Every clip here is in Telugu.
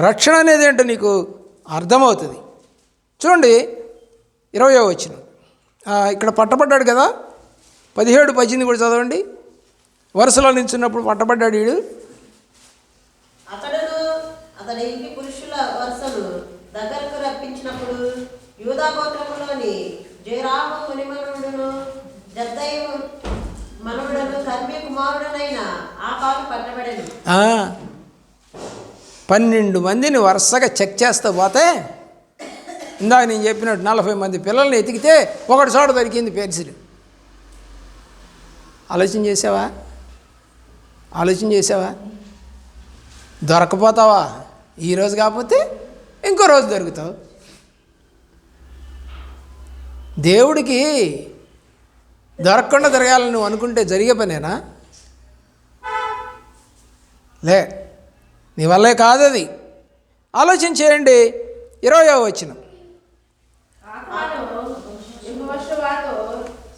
రక్షణ అనేది ఏంటో నీకు అర్థమవుతుంది. చూడండి 20వ వచనం, ఇక్కడ పట్టబడ్డాడు కదా, 17-18 కూడా చదవండి. వరుసలో నిల్చున్నప్పుడు పట్టబడ్డాడు వీడు. అతడి ఇంటి పురుషుల వరుసను దగ్గరకు రప్పించినప్పుడు యూదా గోత్రములోని జయరాము మునిమనుడును జద్దయి మనవుడను కర్మి కుమారుడనైన ఆకాను పట్టబడెను. 12 మందిని వరుసగా చెక్ చేస్తూ పోతే, ఇందాక నేను చెప్పినట్టు 40 మంది పిల్లల్ని ఎతికితే ఒకటి చోట దొరికింది పెన్సిల్. ఆలోచన చేసావా? దొరకపోతావా? ఈరోజు కాకపోతే ఇంకో రోజు దొరుకుతావు. దేవుడికి దొరకకుండా జరగాలని నువ్వు అనుకుంటే జరిగే పనేనా? నీ వల్లే కాదు అది. ఆలోచన చేయండి. 20వ వచనం,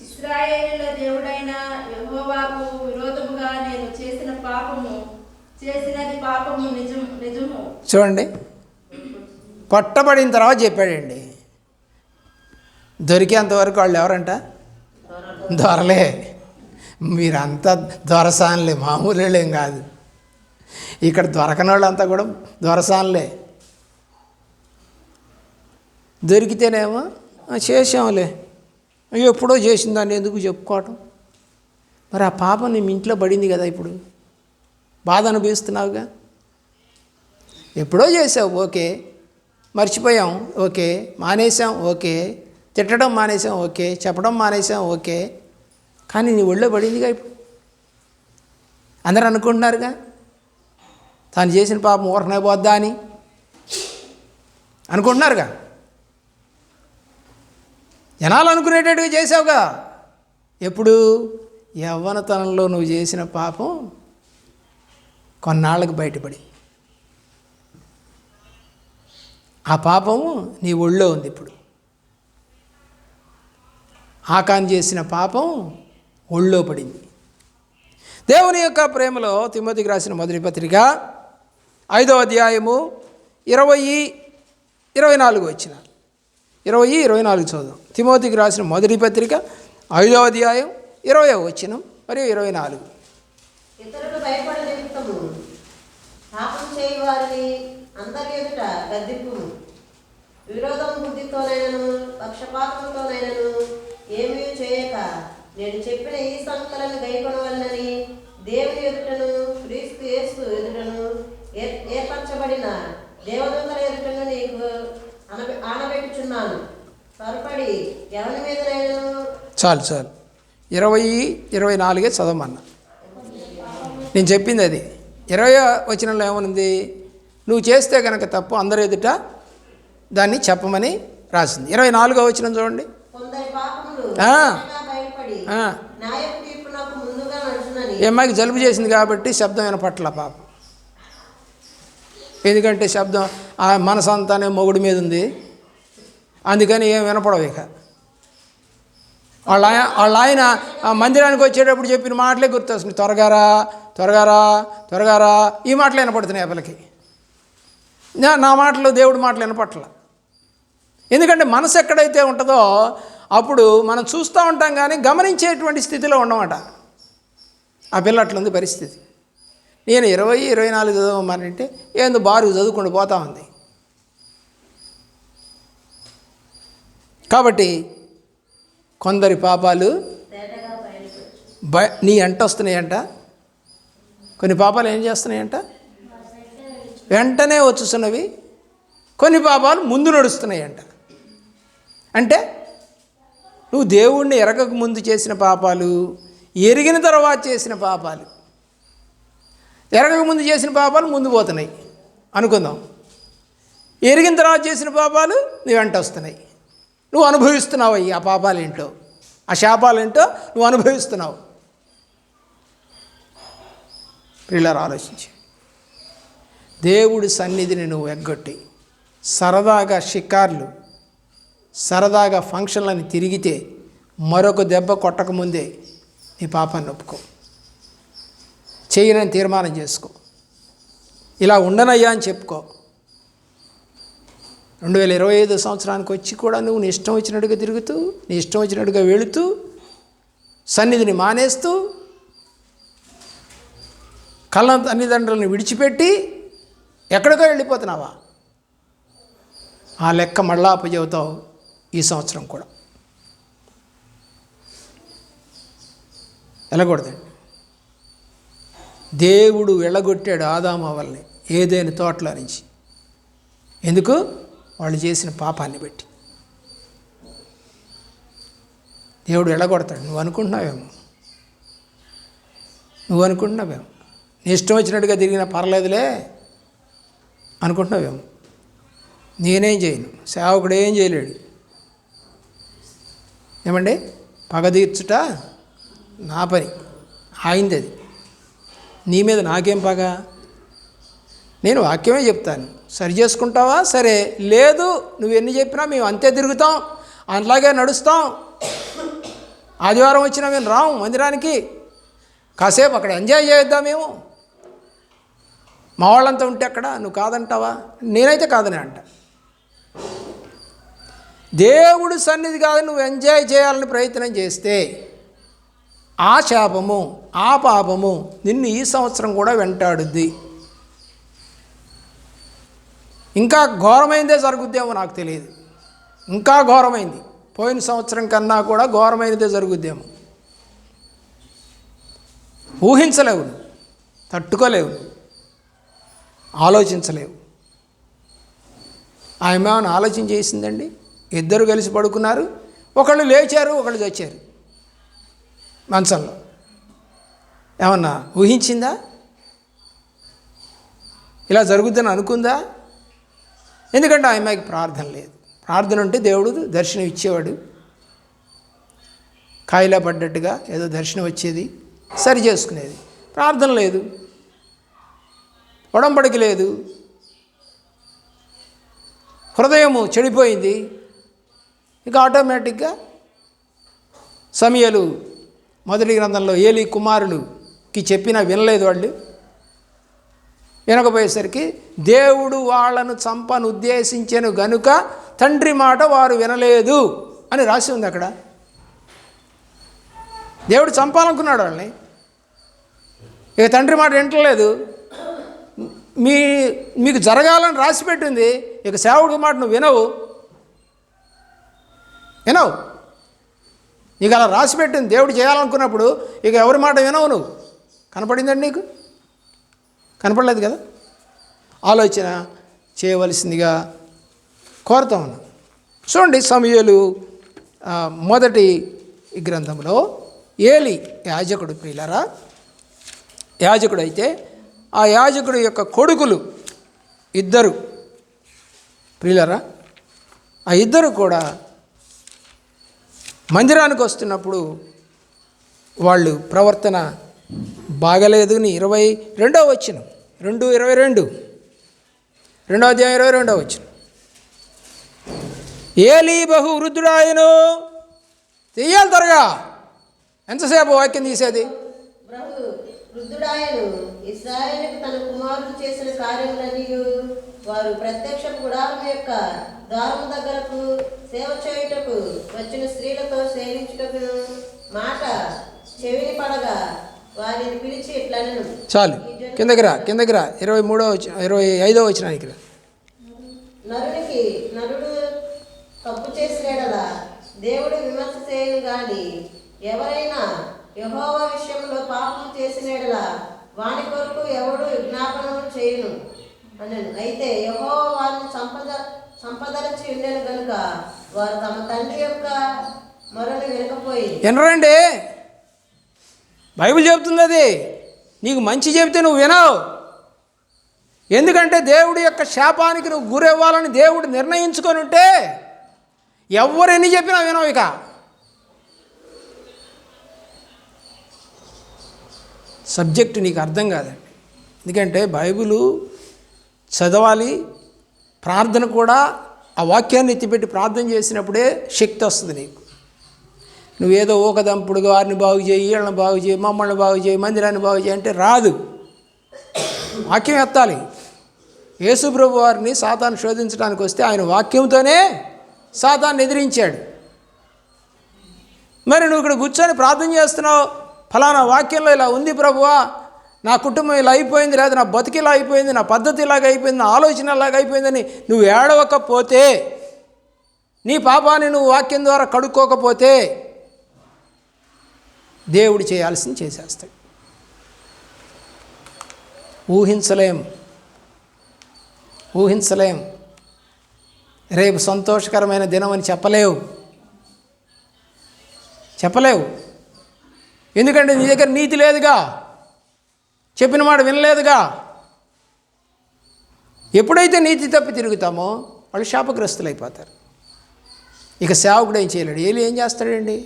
ఇశ్రాయేలుల దేవుడైన యెహోవాకు విరోధముగా నేను చేసినది పాపము నిజము. చూడండి, పట్టబడిన తర్వాత చెప్పాడండి. దొరికేంతవరకు వాళ్ళు ఎవరంట? దొరలే. మీరంతా దొరసానులే, మామూలేం కాదు. ఇక్కడ దొరకని వాళ్ళంతా కూడా దొరసానులే. దొరికితేనేమో చేసాంలే, ఎప్పుడో చేసిన దాన్ని ఎందుకు చెప్పుకోవటం? మరి ఆ పాపం నీ ఇంట్లో పడింది కదా, ఇప్పుడు బాధ అనుభవిస్తున్నావుగా. ఎప్పుడో చేసావు, ఓకే. మర్చిపోయాం, ఓకే. మానేసాం, ఓకే. తిట్టడం మానేసాం, ఓకే. చెప్పడం మానేసాం, ఓకే. కానీ నీ ఒళ్ళో పడిందిగా ఇప్పుడు. అందరూ అనుకుంటున్నారుగా తాను చేసిన పాపం ఊరకనే పోద్దా అని అనుకుంటున్నారుగా. జనాలు అనుకునేటట్టుగా చేసావుగా. ఎప్పుడు? యవ్వనతనంలో నువ్వు చేసిన పాపం కొన్నాళ్ళకు బయటపడి, ఆ పాపము నీ ఒళ్ళో ఉంది ఇప్పుడు. ఆకాన్ చేసిన పాపం ఒళ్ళో పడింది. దేవుని యొక్క ప్రేమలో తిమోతికి రాసిన మొదటి పత్రిక 5వ అధ్యాయము 20-24 వచ్చిన 20-24 చదువు. తిమోతికి రాసిన మొదటి పత్రిక 5వ అధ్యాయం 20వ వచనం మరియు 24. ఇతరులు భయపడ నిమిత్తము పాపం చేయి వారిని అందరి ఎదుట గద్దింపు, విరోధం బుద్ధితోనైనను పక్షపాతంతోనైనను ఏమీ చేయక నేను చెప్పిన ఈ సంకలను గైకొనవలనని దేవుని ఎదుటను క్రీస్తు యేసు ఎదుటను ఏర్పరచబడిన దేవదూతల ఎదుటను నీకు ఆనబెట్టుచున్నాను. త్వరపడి ఎవరి మీదనైనను. చాలు 20-24 చదవమన్నా. నేను చెప్పింది అది. 20వ వచనంలో ఏమనుంది? నువ్వు చేస్తే కనుక తప్పు అందరి ఎదుట దాన్ని చెప్పమని రాసింది. 24వ వచనం చూడండి. ఈ అమ్మాయికి జలుబు చేసింది కాబట్టి శబ్దం వినపట్ల పాపం. ఎందుకంటే శబ్దం ఆ మనసంతానే మొగుడు మీద ఉంది, అందుకని ఏం వినపడవు. ఇక వాళ్ళ ఆయన మందిరానికి వచ్చేటప్పుడు చెప్పిన మాటలే గుర్తొస్తుంది. త్వరగారా ఈ మాటలు వినపడుతున్నాయి పిల్లకి. నా మాటలు దేవుడి మాటలు వినపట్ల. ఎందుకంటే మనసు ఎక్కడైతే ఉంటుందో అప్పుడు మనం చూస్తూ ఉంటాం కానీ గమనించేటువంటి స్థితిలో ఉండమాట. ఆ పిల్ల అట్లుంది పరిస్థితి. నేను 20-24 చదవమనంటే ఏందో బారు చదువుకుంటూ పోతా ఉంది. కాబట్టి కొందరి పాపాలు నీ అంట వస్తున్నాయంట, కొన్ని పాపాలు ఏం చేస్తున్నాయంట వెంటనే వచ్చుస్తున్నవి, కొన్ని పాపాలు ముందు నడుస్తున్నాయంట. అంటే నువ్వు దేవుణ్ణి ఎరగక ముందు చేసిన పాపాలు, ఎరిగిన తర్వాత చేసిన పాపాలు. ఎరగక ముందు చేసిన పాపాలు ముందు పోతున్నాయి అనుకుందాం. ఎరిగిన తర్వాత చేసిన పాపాలు నీ వెంట వస్తున్నాయి. నువ్వు అనుభవిస్తున్నావు అయ్యి ఆ పాపాలేంటో, ఆ శాపాలేంటో నువ్వు అనుభవిస్తున్నావు. పిల్లలు ఆలోచించి దేవుడి సన్నిధిని నువ్వు ఎగ్గొట్టి సరదాగా షికార్లు, సరదాగా ఫంక్షన్లని తిరిగితే మరొక దెబ్బ కొట్టకముందే నీ పాపాన్ని ఒప్పుకో, చేయనని తీర్మానం చేసుకో. ఇలా ఉండనయ్యా అని చెప్పుకో. 2025 సంవత్సరానికి వచ్చి కూడా నువ్వు నీ ఇష్టం వచ్చినట్టుగా తిరుగుతూ, నీ ఇష్టం వచ్చినట్టుగా వెళుతూ, సన్నిధిని మానేస్తూ, కళ్ళ తల్లిదండ్రులను విడిచిపెట్టి ఎక్కడికో వెళ్ళిపోతున్నావా? ఆ లెక్క మళ్ళా అప్పచెబుతావు ఈ సంవత్సరం కూడా. వెళ్ళకూడదండి. దేవుడు వెళ్ళగొట్టాడు ఆదాము అవ్వల్ని ఏదైనా తోటలో నుంచి. ఎందుకు? వాళ్ళు చేసిన పాపాన్ని బట్టి దేవుడు వెళ్ళగొడతాడు. నువ్వు అనుకుంటున్నావేమో నీ ఇష్టం వచ్చినట్టుగా తిరిగినా పర్లేదులే అనుకుంటున్నావేమో. నేనేం చేయను, సేవకుడు ఏం చేయలేడు. ఏమండి, పగ తీర్చుట నా పని, ఆయింది అది. నీ మీద నాకేం పగ? నేను వాక్యమే చెప్తాను, సరి చేసుకుంటావా? సరే, లేదు నువ్వు ఎన్ని చెప్పినా మేము అంతే తిరుగుతాం, అలాగే నడుస్తాం. ఆదివారం వచ్చినా మేము రాము మందిరానికి, కాసేపు అక్కడ ఎంజాయ్ చేద్దాం మేము, మా వాళ్ళంతా ఉంటే అక్కడ, నువ్వు కాదంటావా? నేనైతే కాదనే అంట. దేవుడు సన్నిధి కాదు నువ్వు ఎంజాయ్ చేయాలని ప్రయత్నం చేస్తే ఆ శాపము, ఆ పాపము నిన్ను ఈ సంవత్సరం కూడా వెంటాడుద్ది. ఇంకా ఘోరమైందే జరుగుద్దేమో నాకు తెలియదు. ఇంకా ఘోరమైంది, పోయిన సంవత్సరం కన్నా కూడా ఘోరమైనదే జరుగుద్దేమో. ఊహించలేవు, తట్టుకోలేవు, ఆలోచించలేవు. ఆమె ఏమైనా ఆలోచన చేసిందండి? ఇద్దరు కలిసి పడుకున్నారు, ఒకళ్ళు లేచారు, ఒకళ్ళు చచ్చారు మంచంలో. ఏమన్నా ఊహించిందా? ఇలా జరుగుద్దని అనుకుందా? ఎందుకంటే ఆ అమ్మాయికి ప్రార్థన లేదు. ప్రార్థన ఉంటే దేవుడు దర్శనం ఇచ్చేవాడు. కాయిలా పడ్డట్టుగా ఏదో దర్శనం వచ్చేది, సరి చేసుకునేది. ప్రార్థన లేదు, ఒడంబడిక లేదు, హృదయము చెడిపోయింది. ఇక ఆటోమేటిక్గా సమూయేలు మొదటి గ్రంథంలో ఏలీ కుమారులుకి చెప్పినా వినలేదు వాళ్ళు. వినకపోయేసరికి దేవుడు వాళ్ళను చంపను ఉద్దేశించెను గనుక తండ్రి మాట వారు వినలేదు అని రాసి ఉంది అక్కడ. దేవుడు చంపాలనుకున్నాడు వాళ్ళని, ఇక తండ్రి మాట వింటలేదు. మీకు జరగాలని రాసి పెట్టింది, ఇక సేవకుడి మాట నువ్వు వినవు. నీకు అలా రాసి పెట్టింది దేవుడు చేయాలనుకున్నప్పుడు, ఇక ఎవరి మాట వినవు నువ్వు. కనపడిందండి నీకు? కనపడలేదు కదా. ఆలోచన చేయవలసిందిగా కోరుతా ఉన్నాను. చూడండి, సమూయేలు మొదటి గ్రంథంలో ఏలీ యాజకుడు, ప్రియులారా, యాజకుడు అయితే ఆ యాజకుడు యొక్క కొడుకులు ఇద్దరు, ప్రియులారా, ఆ ఇద్దరు కూడా మందిరానికి వస్తున్నప్పుడు వాళ్ళు ప్రవర్తన బాగలేదు అని 22వ వచనం, 2:22, 2వ అధ్యాయం 22వ వచనం. ఏలీ బహు వృద్ధుడాయను. చెయ్యాలి త్వరగా, ఎంతసేపు వాక్యం తీసేది? వృద్ధుడాయను ఇశ్రాయేలుకు తన కుమారుడు చేసిన కార్యములన్నీ వారు ప్రత్యక్ష గుడారం యొక్క ద్వారము దగ్గరకు సేవ చేయుటకు వచ్చిన స్త్రీలతో సేవించుటకు మాట చెవిని పడగా వారిని పిలిచి ఇట్లనెను. చాలు, కిందకి రా 25వ వచనానికి రా. నరుడు తప్పు చేసినడలా దేవుడు విమర్శ చేయను గాని ఎవరైనా యెహోవా విషయంలో పాపం చేసినడలా వాని కొరకు ఎవడు విజ్ఞాపనం చేయును అనెను. అయితే యెహోవా వారిని సంపదలచి ఉండెను గనుక వారు తమ తండ్రి యొక్క మొరను వినకపోయి. వినరండి, బైబిల్ చెబుతుంది అది. నీకు మంచి చెబితే నువ్వు వినవు. ఎందుకంటే దేవుడి యొక్క శాపానికి నువ్వు గురవ్వాలని దేవుడు నిర్ణయించుకొని ఉంటే ఎవరెన్ని చెప్పినా వినవు. ఇక సబ్జెక్టు నీకు అర్థం కాదండి. ఎందుకంటే బైబిలు చదవాలి, ప్రార్థన కూడా ఆ వాక్యాన్ని ఎత్తిపెట్టి ప్రార్థన చేసినప్పుడే శక్తి వస్తుంది నీకు. నువ్వేదో ఊకదంపుడుగా వారిని బాగు చేయి, వీళ్ళని బాగు చేయి, మమ్మల్ని బాగు చేయి, మందిరాన్ని బాగు చేయి అంటే రాదు. వాక్యం ఎత్తాలి. యేసుప్రభు వారిని సాతాను శోధించడానికి వస్తే ఆయన వాక్యంతోనే సాతాన్ని ఎదిరించాడు. మరి నువ్వు ఇక్కడ కూర్చొని ప్రార్థన చేస్తున్నావు, ఫలానా వాక్యంలో ఇలా ఉంది ప్రభువా, నా కుటుంబం ఇలా అయిపోయింది, లేదా నా బతుకు ఇలా అయిపోయింది, నా పద్ధతి ఇలాగ అయిపోయింది, నా ఆలోచన ఇలాగ అయిపోయిందని నువ్వు ఏడవకపోతే, నీ పాపాన్ని నువ్వు వాక్యం ద్వారా కడుక్కోకపోతే దేవుడు చేయాల్సింది చేసేస్తాడు. ఊహించలేం. రేపు సంతోషకరమైన దినం అని చెప్పలేవు. ఎందుకంటే నీ దగ్గర నీతి లేదుగా, చెప్పిన మాట వినలేదుగా. ఎప్పుడైతే నీతి తప్పి తిరుగుతామో వాళ్ళు శాపగ్రస్తులు అయిపోతారు. ఇక సేవకుడు ఏం చేయలేడు. ఏం చేస్తాడండి?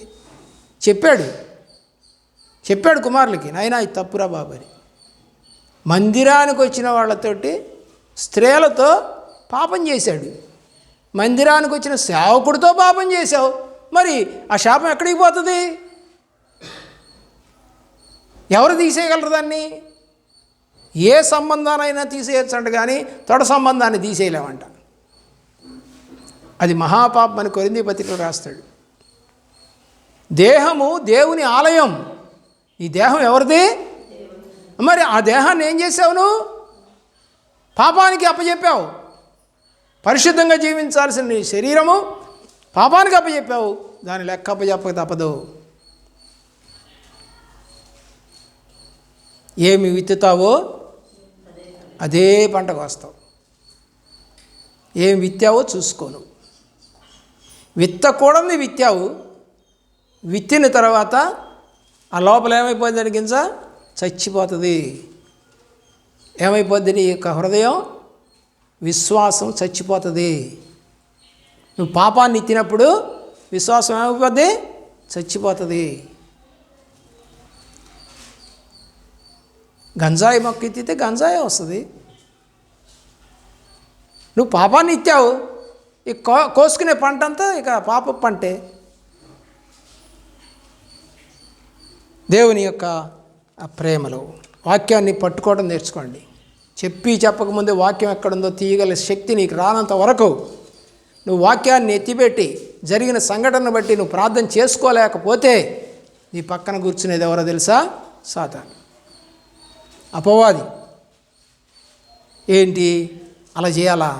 చెప్పాడు కుమారులకి, నాయనా ఇది తప్పురా బాబు అని. మందిరానికి వచ్చిన వాళ్ళతోటి స్త్రీలతో పాపం చేశాడు. మందిరానికి వచ్చిన సేవకుడితో పాపం చేశావు, మరి ఆ శాపం ఎక్కడికి పోతుంది? ఎవరు తీసేయగలరు దాన్ని? ఏ సంబంధానైనా తీసేయచ్చంట, కానీ తొడ సంబంధాన్ని తీసేయలేమంట. అది మహాపాపం అని కొరింథీ పత్రికలో రాస్తాడు. దేహము దేవుని ఆలయం. ఈ దేహం ఎవరిది? మరి ఆ దేహాన్ని ఏం చేసావు? నువ్వు పాపానికి అప్పచెప్పావు. పరిశుద్ధంగా జీవించాల్సిన నీ శరీరము పాపానికి అప్పచెప్పావు. దాని లెక్క అప్పచెప్పక తప్పదు. ఏమి విత్తుతావో అదే పంటకు వస్తావు. ఏమి విత్తావో చూసుకోను. విత్తకూడని విత్తావు. విత్తిన తర్వాత ఆ లోపల ఏమైపోతుంది? గింజ చచ్చిపోతుంది. ఏమైపోద్ది? నీ యొక్క హృదయం, విశ్వాసం చచ్చిపోతుంది. నువ్వు పాపాన్ని ఎత్తినప్పుడు విశ్వాసం ఏమైపోద్ది? చచ్చిపోతుంది. గంజాయి మొక్క ఎత్తితే గంజాయి వస్తుంది. నువ్వు పాపాన్ని ఎత్తావు, ఇక కోసుకునే పంట అంతా ఇక పాప పంటే. దేవుని యొక్క ఆ ప్రేమలో వాక్యాన్ని పట్టుకోవడం నేర్చుకోండి. చెప్పకముందే వాక్యం ఎక్కడుందో తీయగల శక్తి నీకు రానంత వరకు నువ్వు వాక్యాన్ని ఎత్తిపెట్టి జరిగిన సంఘటనను బట్టి నువ్వు ప్రార్థన చేసుకోలేకపోతే నీ పక్కన కూర్చునేది ఎవరో తెలుసా? సాతాను, అపవాది. ఏంటి అలా చేయాలా?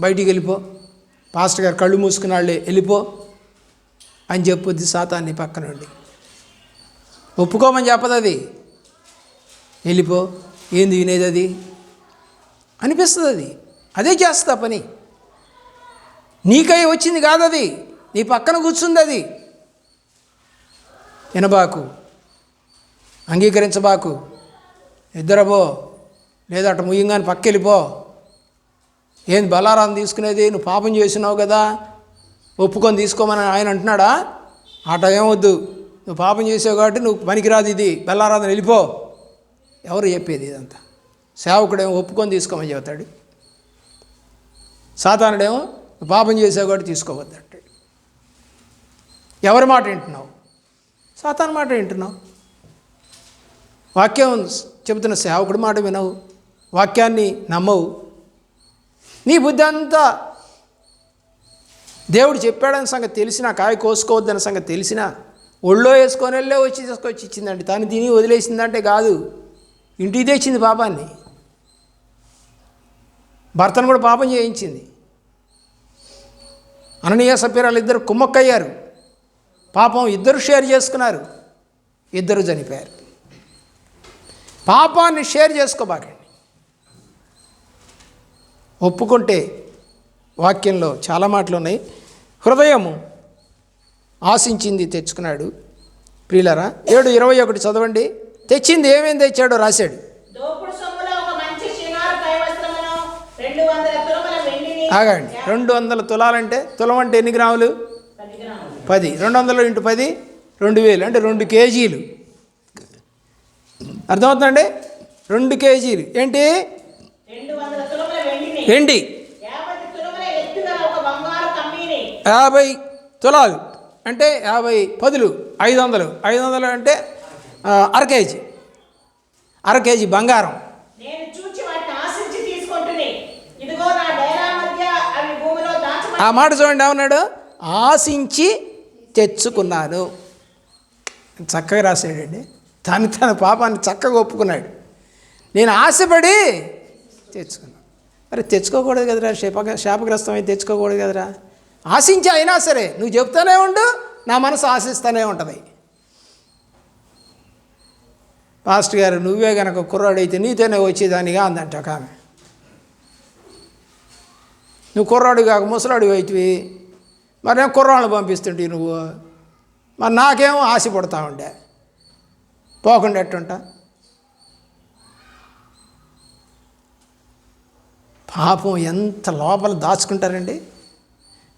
బయటికి వెళ్ళిపో, పాస్టర్ గారు కళ్ళు మూసుకున్నాళ్ళే వెళ్ళిపో అని చెప్పొద్ది సాతాన్ని పక్కన ఉండి. ఒప్పుకోమని చెప్పదు అది. వెళ్ళిపో, ఏంది వినేది అది అనిపిస్తుంది. అది అదే చేస్తా పని. నీకై వచ్చింది కాదు అది, నీ పక్కన కూర్చుంది అది. వినబాకు, అంగీకరించబాకు, నిద్రపో, లేదా అటు ముయ్యంగాని పక్కెళ్ళిపో. ఏంది బలారాన్ని తీసుకునేది? నువ్వు పాపం చేసినావు కదా, ఒప్పుకొని తీసుకోమని ఆయన అంటున్నాడా? ఆట ఏమొద్దు, నువ్వు పాపం చేసావు కాబట్టి నువ్వు పనికిరాదు, ఇది బెల్లారాధన, వెళ్ళిపో. ఎవరు చెప్పేది ఇదంతా? సేవకుడేమో ఒప్పుకొని తీసుకోమని చెబుతాడు. సాతానుడేమో నువ్వు పాపం చేసావు కాబట్టి తీసుకోవద్దు అంటాడు. ఎవరి మాట వింటున్నావు? సాతాను మాట వింటున్నావు. వాక్యం చెబుతున్న సేవకుడి మాట వినవు, వాక్యాన్ని నమ్మవు. నీ బుద్ధి అంతా దేవుడు చెప్పాడని సంగతి తెలిసినా, కాయ కోసుకోవద్దన్న సంగతి తెలిసినా ఒళ్ళో వేసుకొని వెళ్ళే వచ్చి తీసుకొచ్చి ఇచ్చిందండి. తను తిని వదిలేసిందంటే కాదు, ఇంటికి తెచ్చింది పాపాన్ని. భర్తను కూడా పాపం చేయించింది. అననీయ సప్ఫీరాలు ఇద్దరు కుమ్మక్కయ్యారు. పాపం ఇద్దరు షేర్ చేసుకున్నారు, ఇద్దరు చనిపోయారు. పాపాన్ని షేర్ చేసుకోబాకండి. ఒప్పుకుంటే వాక్యంలో చాలా మాటలు ఉన్నాయి. హృదయము ఆశించింది తెచ్చుకున్నాడు. ప్రియులారా 7:21 చదవండి. తెచ్చింది ఏమేమి తెచ్చాడో రాశాడు. ఆగండి, 200 తులాలంటే, తులం అంటే ఎన్ని గ్రాములు? 10. 200 × 10 2000 అంటే 2 కేజీలు. అర్థమవుతుందండి? 2 కేజీలు ఏంటి? వెండి. 50 తులాలు అంటే 50 పదులు 500. 500 అంటే అర కేజీ. అర కేజీ బంగారం. ఆ మాట చూడండి, ఏమన్నాడు? ఆశించి తెచ్చుకున్నాను. చక్కగా రాశాడండి. తన పాపాన్ని చక్కగా ఒప్పుకున్నాడు. నేను ఆశపడి తెచ్చుకున్నాను. మరి తెచ్చుకోకూడదు కదరా, శాపగ్రస్తమై తెచ్చుకోకూడదు కదరా. ఆశించి అయినా సరే నువ్వు చెప్తానే ఉండు, నా మనసు ఆశిస్తూనే ఉంటుంది. పాస్టర్ గారు, నువ్వే కనుక కుర్రాడైతే నీతోనే వచ్చేదానిగా అందంట ఒక ఆమె. నువ్వు కుర్రాడు కాక ముసలాడు అవుతుంది, మరేం కుర్రాళ్ళు పంపిస్తుంటే నువ్వు, మరి నాకేమో ఆశ పడతా ఉండే, పోకుండా ఎట్టుంటా. పాపం ఎంత లోపల దాచుకుంటారండి.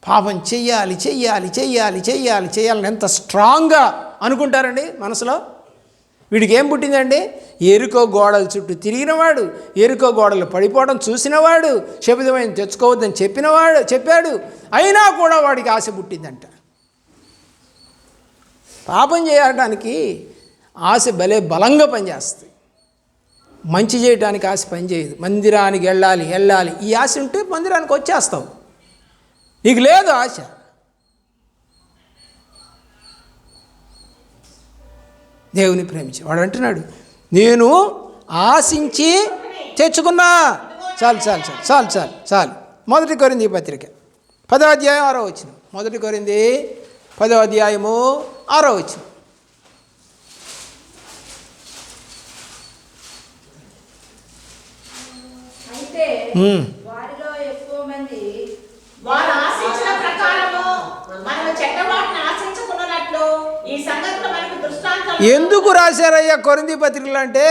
పాపం చెయ్యాలి చెయ్యాలి చెయ్యాలి చెయ్యాలి చెయ్యాలని ఎంత స్ట్రాంగ్గా అనుకుంటారండి మనసులో. వీడికి ఏం పుట్టిందండి? ఎరుకో గోడల చుట్టూ తిరిగినవాడు, ఎరుకో గోడలు పడిపోవడం చూసినవాడు, శబ్దమైన తెచ్చుకోవద్దని చెప్పాడు, అయినా కూడా వాడికి ఆశ పుట్టిందంట. పాపం చేయడానికి ఆశ భలే బలంగా పనిచేస్తుంది. మంచి చేయడానికి ఆశ పనిచేయదు. మందిరానికి వెళ్ళాలి ఈ ఆశ ఉంటే మందిరానికి వచ్చేస్తావు. నీకు లేదు ఆశ. దేవుని ప్రేమించి వాడు అంటున్నాడు, నేను ఆశించి తెచ్చుకున్నా. చాలు. 1 కొరింథీ పత్రిక 10వ అధ్యాయం 6వ వచనం. 1 కొరింథీ 10వ అధ్యాయము 6వ వచనం. అయితే వారిలో ఎక్కువ మంది వారు ఆశించిన ప్రకారము మనము చెడ్డవాటిని ఆశించుకున్నట్లు ఈ సంగతులు మనకు దృష్టాంతం. ఎందుకు రాశారయ్యా కొరింథీ పత్రికలు అంటే,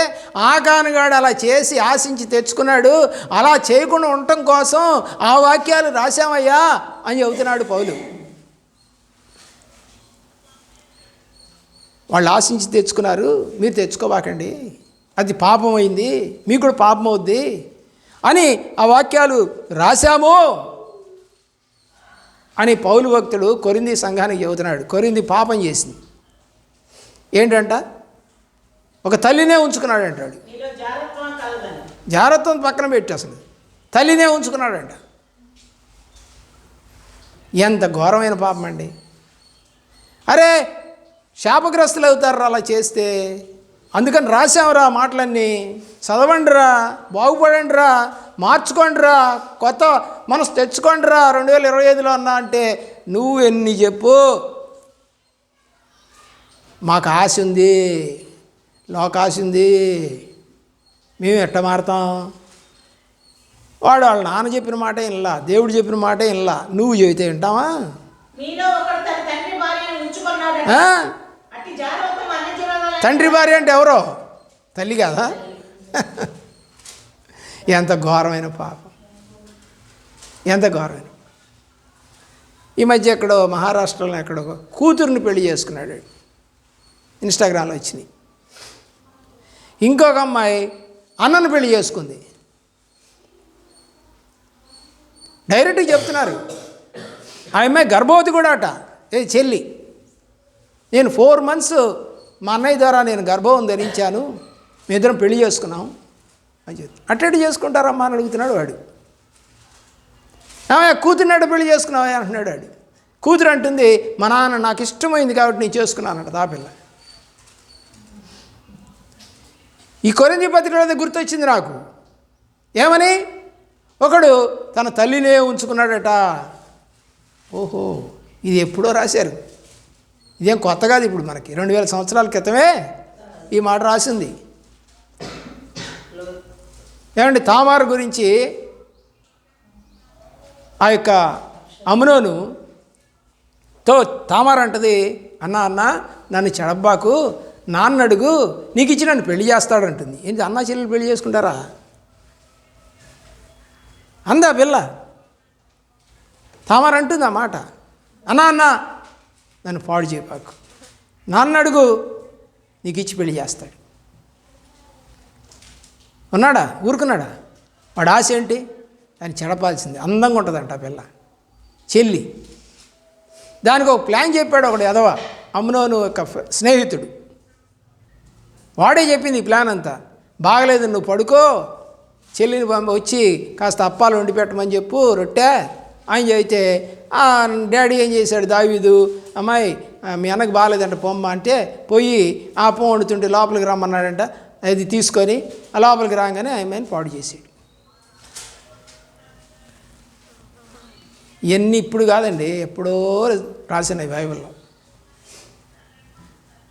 ఆకానుగాడు అలా చేసి ఆశించి తెచ్చుకున్నాడు, అలా చేయకుండా ఉండటం కోసం ఆ వాక్యాలు రాశామయ్యా అని చెబుతున్నాడు పౌలు. వాళ్ళు ఆశించి తెచ్చుకున్నారు, మీరు తెచ్చుకోబాకండి, అది పాపం అయింది, మీకు కూడా పాపం అవుద్ది అని ఆ వాక్యాలు రాశాము అని పౌలు భక్తుడు కొరింథీ సంఘానికి చెబుతున్నాడు. కొరింథీ పాపం చేసింది ఏంటంట? ఒక తల్లినే ఉంచుకున్నాడు అంటాడు. జాగ్రత్త పక్కన పెట్టి అసలు తల్లినే ఉంచుకున్నాడంట. ఎంత ఘోరమైన పాపం అండి. అరే, శాపగ్రస్తులు అవుతారు అలా చేస్తే. అందుకని రాసావురా మాటలన్నీ, చదవండిరా, బాగుపడండిరా, మార్చుకోండిరా, కొత్త మనసు తెచ్చుకోండిరా 2025లో అన్నా అంటే నువ్వు ఎన్ని చెప్పు. మాకు ఆశ ఉంది, లోకాశ ఉంది, మేము ఎట్ట మారుతాం? వాళ్ళ నాన్న చెప్పిన మాట వినలా, దేవుడు చెప్పిన మాట వినలా, నువ్వు చెబితే వింటావా? మీలో ఒకడు తన తండ్రి భార్యను ఉంచుకున్నాడు. అట్టి జాగ్రత్త అన్యజనుల. తండ్రి భార్య అంటే ఎవరో? తల్లి కాదా? ఎంత ఘోరమైన పాపం, ఎంత ఘోరమైన. ఈ మధ్య ఎక్కడో మహారాష్ట్రలో ఎక్కడో కూతుర్ని పెళ్లి చేసుకున్నాడు, ఇన్స్టాగ్రామ్లో వచ్చినాయి. ఇంకొక అమ్మాయి అన్నను పెళ్లి చేసుకుంది. డైరెక్ట్గా చెప్తున్నారు, ఆ అమ్మాయి గర్భవతి కూడా అట. చెల్లి, నేను 4 months మా అన్నయ్య ద్వారా నేను గర్భం ధరించాను, మీ ఇద్దరం పెళ్లి చేసుకున్నాం అని చెప్తాను. అట్టేటి చేసుకుంటారమ్మా అని అడుగుతున్నాడు వాడు. కూతురునాడు పెళ్లి చేసుకున్నావా అంటున్నాడు వాడు. కూతురు అంటుంది, మా నాన్న నాకు ఇష్టమైంది కాబట్టి నేను చేసుకున్నానంట ఆ పిల్ల. ఈ కొరింథీ పత్రికలో గుర్తొచ్చింది నాకు. ఏమని? ఒకడు తన తల్లినే ఉంచుకున్నాడట. ఓహో, ఇది ఎప్పుడో రాశారు, ఇదేం కొత్త కాదు. ఇప్పుడు మనకి 2000 సంవత్సరాల క్రితమే ఈ మాట రాసింది. ఏమండి, తామారు గురించి ఆ యొక్క అమ్నోనుతో తామారు అంటది, అన్న నన్ను చెడబ్బాకు, నాన్న అడుగు, నీకు ఇచ్చి నన్ను పెళ్లి చేస్తాడంటుంది. ఏంటి, అన్నా చెల్లెలు పెళ్లి చేసుకుంటారా అందా పిల్ల? తామారు అంటుంది ఆ మాట, అన్న నన్ను పాడు చేయపాకు, నాన్న అడుగు, నీకు ఇచ్చి పెళ్లి చేస్తాడు. ఉన్నాడా? ఊరుకున్నాడా? వాడు ఆశ ఏంటి? దాన్ని చెడపాల్సింది. అందంగా ఉంటుందంట ఆ పిల్ల, చెల్లి. దానికి ఒక ప్లాన్ చెప్పాడు ఒకడు ఎదవ, అమ్నోను యొక్క స్నేహితుడు. వాడే చెప్పింది ఈ ప్లాన్ అంతా. బాగలేదు, నువ్వు పడుకో, చెల్లిని వచ్చి కాస్త అప్పాలు వండి పెట్టమని చెప్పు, రొట్టె ఆయన చెబితే డాడీ ఏం చేశాడు దావీదు, అమ్మాయి మీ అన్నకు బాగాలేదంట పొమ్మ అంటే పోయి ఆ పొమ్మ వండుతుంటే లోపలికి రమ్మన్నాడంట. అది తీసుకొని ఆ లోపలికి రాగానే ఆమెను పాడు చేసాడు. ఇవన్నీ ఇప్పుడు కాదండి, ఎప్పుడో రాసినాయి బైబిల్లో.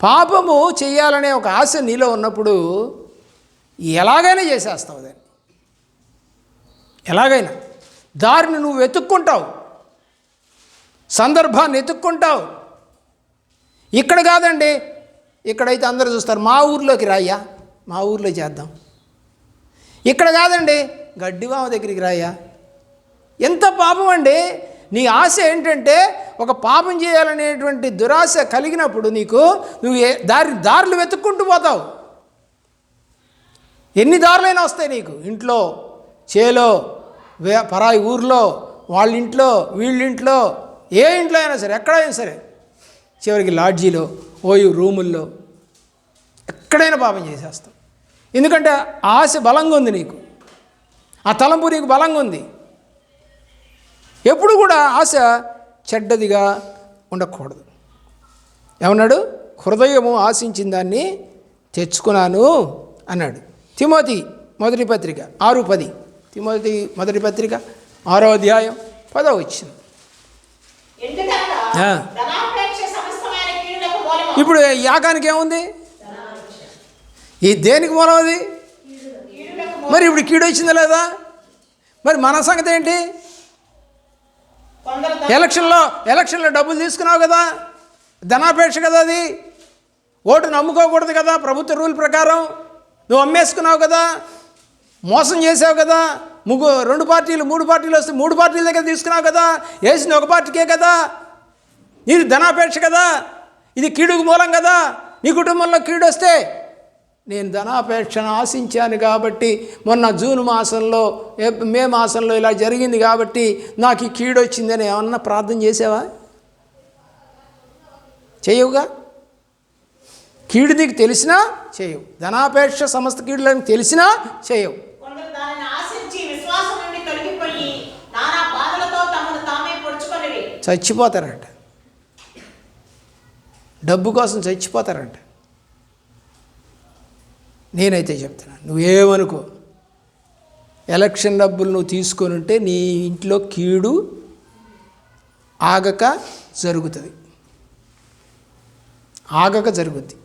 పాపము చేయాలనే ఒక ఆశ నీలో ఉన్నప్పుడు ఎలాగైనా చేసేస్తావు దాన్ని, ఎలాగైనా దారిని నువ్వు వెతుక్కుంటావు, సందర్భాన్ని వెతుక్కుంటావు. ఇక్కడ కాదండి, ఇక్కడైతే అందరూ చూస్తారు, మా ఊర్లోకి రాయ్యా, మా ఊర్లో చేద్దాం. ఇక్కడ కాదండి, గడ్డివామ దగ్గరికి రాయ్యా. ఎంత పాపం అండి. నీ ఆశ ఏంటంటే ఒక పాపం చేయాలనేటువంటి దురాశ కలిగినప్పుడు నువ్వు దారులు వెతుక్కుంటూ పోతావు. ఎన్ని దారులైనా వస్తాయి నీకు, ఇంట్లో, చేలో, పరాయి ఊర్లో, వాళ్ళ ఇంట్లో, వీళ్ళింట్లో, ఏ ఇంట్లో అయినా సరే, ఎక్కడైనా సరే, చివరికి లాడ్జీలో, రూముల్లో, ఎక్కడైనా పాపం చేసేస్తావు. ఎందుకంటే ఆశ బలంగా ఉంది నీకు, ఆ తలంపు నీకు బలంగా ఉంది. ఎప్పుడు కూడా ఆశ చెడ్డదిగా ఉండకూడదు. ఏమన్నాడు? హృదయము ఆశించిన దాన్ని తెచ్చుకున్నాను అన్నాడు. తిమోతి మొదటి పత్రిక 6:10, తిమోతి మొదటి పత్రిక 6వ అధ్యాయం 10వ వచనం. ఇప్పుడు యాగానికి ఏముంది? ఈ దేనికి మూలం అది? మరి ఇప్పుడు కీడు వచ్చిందా లేదా? మరి మన సంగతి ఏంటి? ఎలక్షన్లో డబ్బులు తీసుకున్నావు కదా, ధనాపేక్ష కదా అది. ఓటు నమ్ముకోకూడదు కదా ప్రభుత్వ రూల్ ప్రకారం. నువ్వు అమ్మేసుకున్నావు కదా, మోసం చేసావు కదా. 2 పార్టీలు 3 పార్టీలు వస్తే 3 పార్టీల దగ్గర తీసుకున్నావు కదా, వేసింది ఒక పార్టీకే కదా. ఇది ధనాపేక్ష కదా, ఇది కీడుకు మూలం కదా. నీ కుటుంబంలో కీడు వస్తే, నేను ధనాపేక్షను ఆశించాను కాబట్టి, మొన్న జూన్ మాసంలో మే మాసంలో ఇలా జరిగింది కాబట్టి నాకు ఈ కీడు వచ్చిందని ఏమన్నా ప్రార్థన చేసావా? చేయవుగా. కీడు నీకు తెలిసినా చేయవు, ధనాపేక్ష సమస్త కీడులని తెలిసినా చేయవు. చచ్చిపోతారంట, డబ్బు కోసం చచ్చిపోతారంట. నేనైతే చెప్తున్నాను, నువ్వేమనుకో, ఎలక్షన్ డబ్బులు నువ్వు తీసుకొని ఉంటే నీ ఇంట్లో కీడు ఆగక జరుగుతుంది, ఆగక జరుగుద్ది.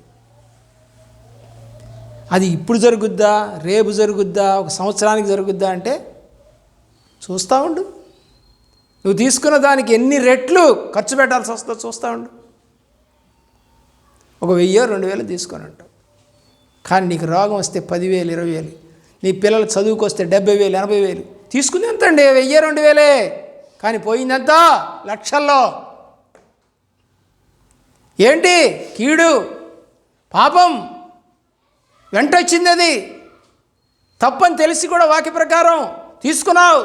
అది ఇప్పుడు జరుగుద్దా, రేపు జరుగుద్దా, ఒక సంవత్సరానికి జరుగుద్దా అంటే చూస్తూ ఉండు. నువ్వు తీసుకున్న దానికి ఎన్ని రెట్లు ఖర్చు పెట్టాల్సి వస్తుందో చూస్తూ ఉండు. ఒక 1000-2000 తీసుకొని ఉంటావు, కానీ నీకు రోగం వస్తే 10,000, 20,000. నీ పిల్లల చదువుకు వస్తే 70,000, 80,000. తీసుకుంది ఎంత అండి? 1000-2000, కానీ పోయిందంత లక్షల్లో. ఏంటి? కీడు, పాపం వెంటొచ్చింది. అది తప్పని తెలిసి కూడా వాక్య ప్రకారం తీసుకున్నావు,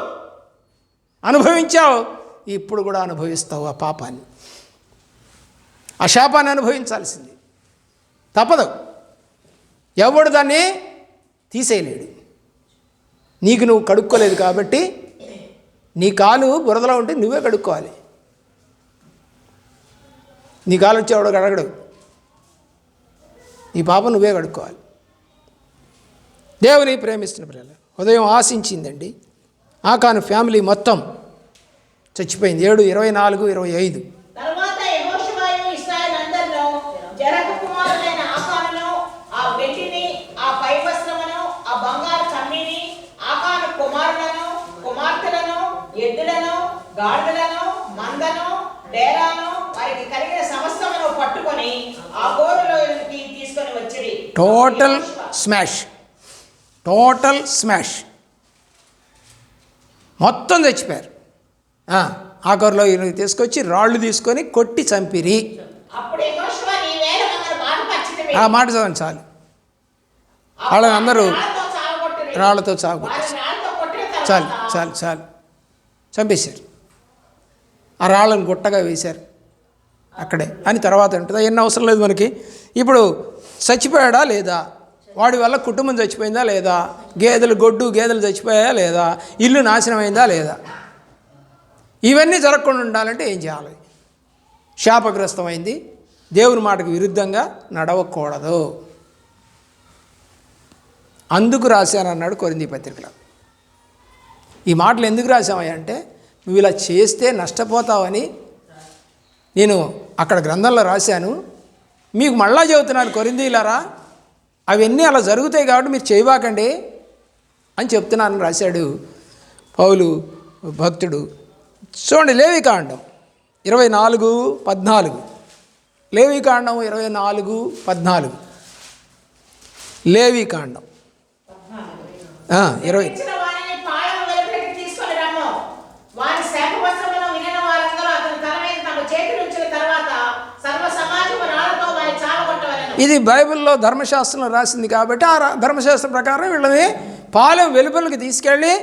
అనుభవించావు, ఇప్పుడు కూడా అనుభవిస్తావు ఆ పాపాన్ని, ఆ శాపాన్ని అనుభవించాల్సింది. తప్పదు, ఎవడు దాన్ని తీసేయలేడు. నీకు నువ్వు కడుక్కోలేదు కాబట్టి, నీ కాలు బురదలో ఉంటే నువ్వే కడుక్కోవాలి. నీ కాలు వచ్చేవాడు అడగడు, నీ పాపం నువ్వే కడుక్కోవాలి. దేవుని ప్రేమిస్తున్న పిల్లలు, ఉదయం ఆశించిందండి. ఆకాను ఫ్యామిలీ మొత్తం చచ్చిపోయింది. 7, 24, 25. తర్వాత యెహోషువయు ఇశ్రాయేలులందరిలో జెరహు కుమారుడైన ఆకానును, ఆ వెండిని, ఆ పై వస్త్రమును, ఆ బంగారు కమ్మీని, ఆకాను కుమారులను, కుమార్తెలను, ఎద్దులను, గాడిదలను, మందను, డేరాను, వారికి కలిగిన సమస్తమును పట్టుకొని ఆ గోరులోకి తీసుకొని వచ్చిరి. టోటల్ స్మాష్, మొత్తం చచ్చిపోయారు. ఆఖరిలో తీసుకొచ్చి రాళ్ళు తీసుకొని కొట్టి చంపిరి. ఆ మాట చదవండి చాలు. వాళ్ళని అందరూ రాళ్ళతో చావగొట్టారు. చాలు చంపేశారు. ఆ రాళ్ళను గుట్టగా వేశారు అక్కడే అని తర్వాత ఉంటుంది. ఎన్ని అవసరం లేదు మనకి. ఇప్పుడు చచ్చిపోయాడా లేదా, వాడి వల్ల కుటుంబం చచ్చిపోయిందా లేదా, గేదెలు చచ్చిపోయాయా లేదా, ఇల్లు నాశనమైందా లేదా, ఇవన్నీ జరగకుండా ఉండాలంటే ఏం చేయాలి? శాపగ్రస్తమైంది, దేవుని మాటకు విరుద్ధంగా నడవకూడదు. అందుకు రాశానన్నాడు కొరింథీ పత్రికలో. ఈ మాటలు ఎందుకు రాశామయ్యా అంటే, నువ్వు ఇలా చేస్తే నష్టపోతావని నేను అక్కడ గ్రంథంలో రాశాను. మీకు మళ్ళా చెబుతున్నాను కొరింథీయులారా, అవన్నీ అలా జరుగుతాయి కాబట్టి మీరు చేయబాకండి అని చెప్తున్నానని రాశాడు పౌలు భక్తుడు. చూడండి, లేవికాండం 24:14. లేవికాండం 24:14. లేవికాండం 20. ఇచ్చిన వారిని పాళెము వెలుపలికి తీసుకొని రమ్ము. వారి శాపవస్త్రములను వినిన వారందరూ అతని తల మీద తమ చేతులు ఉంచిన తర్వాత సర్వ సమాజము రాళ్లతో వారిని చావగొట్టవలెను. ఇది బైబిల్లో ధర్మశాస్త్రంలో రాసింది కాబట్టి ఆ ధర్మశాస్త్రం ప్రకారం వీళ్ళని పాలెం వెలుపలికి తీసుకెళ్ళి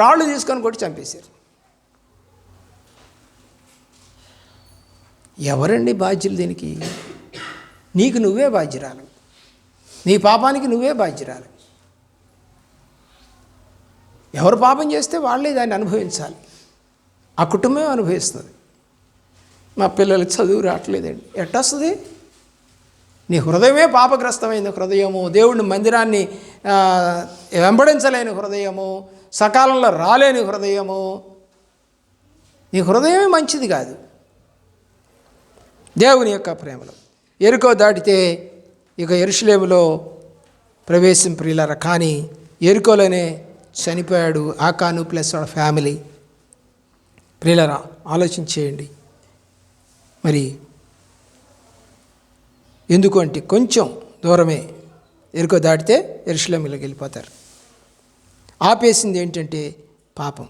రాళ్ళు తీసుకొని కొట్టి చంపేశారు. ఎవరండి బాధ్యులు దీనికి? నీకు నువ్వే బాధ్యురాలు, నీ పాపానికి నువ్వే బాధ్యురాలు. ఎవరు పాపం చేస్తే వాళ్ళే దాన్ని అనుభవించాలి. ఆ కుటుంబమే అనుభవిస్తుంది. మా పిల్లలకి చదువు రావట్లేదండి, ఎట్టొస్తుంది? నీ హృదయమే పాపగ్రస్తమైన హృదయము, దేవుని మందిరాన్ని వెంబడించలేని హృదయము, సకాలంలో రాలేని హృదయము. నీ హృదయమే మంచిది కాదు. దేవుని యొక్క ప్రేమలో యెరికో దాటితే ఇక యెరూషలేములో ప్రవేశం ప్రియులారా. కానీ యెరికోలోనే చనిపోయాడు ఆకాను ప్లస్ వాళ్ళ ఫ్యామిలీ. ప్రియులారా, ఆలోచన చేయండి. మరి ఎందుకు అంటే కొంచెం దూరమే, యెరికో దాటితే యెరూషలేములోకి వెళ్ళిపోతారు. ఆపేసింది ఏంటంటే పాపం.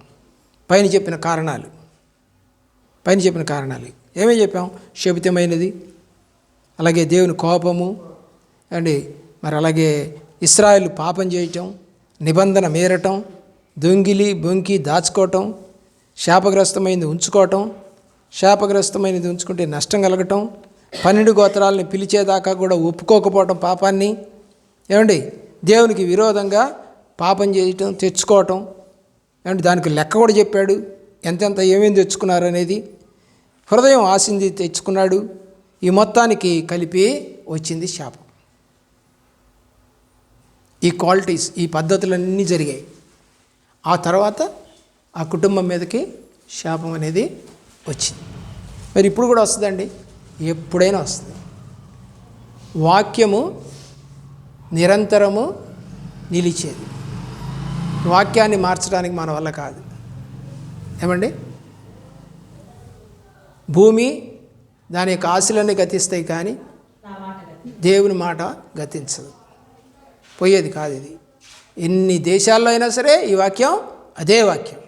పైన చెప్పిన కారణాలు ఏమేమి చెప్పాం? శపితమైనది, అలాగే దేవుని కోపము అండి, మరి అలాగే ఇశ్రాయేలు పాపం చేయటం, నిబంధన మీరటం, దొంగిలి బొంకి దాచుకోవటం, శాపగ్రస్తమైనది ఉంచుకోవటం, శాపగ్రస్తమైనది ఉంచుకుంటే నష్టం కలగటం, 12 గోత్రాలని పిలిచేదాకా కూడా ఒప్పుకోకపోవటం పాపాన్ని, ఏమండి దేవునికి విరోధంగా పాపం చేయటం, తెచ్చుకోవటం, ఏమంటే దానికి లెక్క కూడా చెప్పాడు, ఎంతెంత ఏమేమి తెచ్చుకున్నారు అనేది. హృదయం ఆశింది తెచ్చుకున్నాడు. ఈ మొత్తానికి కలిపి వచ్చింది శాపం. ఈ క్వాలిటీస్, ఈ పద్ధతులన్నీ జరిగాయి. ఆ తర్వాత ఆ కుటుంబం మీదకి శాపం అనేది వచ్చింది. మరి ఇప్పుడు కూడా వస్తుందండి, ఎప్పుడైనా వస్తుంది. వాక్యము నిరంతరము నిలిచేది. వాక్యాన్ని మార్చడానికి మన వల్ల కాదు. ఏమండి, భూమి దాని యొక్క ఆశలన్నీ గతిస్తాయి, కానీ దేవుని మాట గతించదు, పోయేది కాదు. ఇది ఎన్ని దేశాల్లో అయినా సరే ఈ వాక్యం అదే వాక్యం.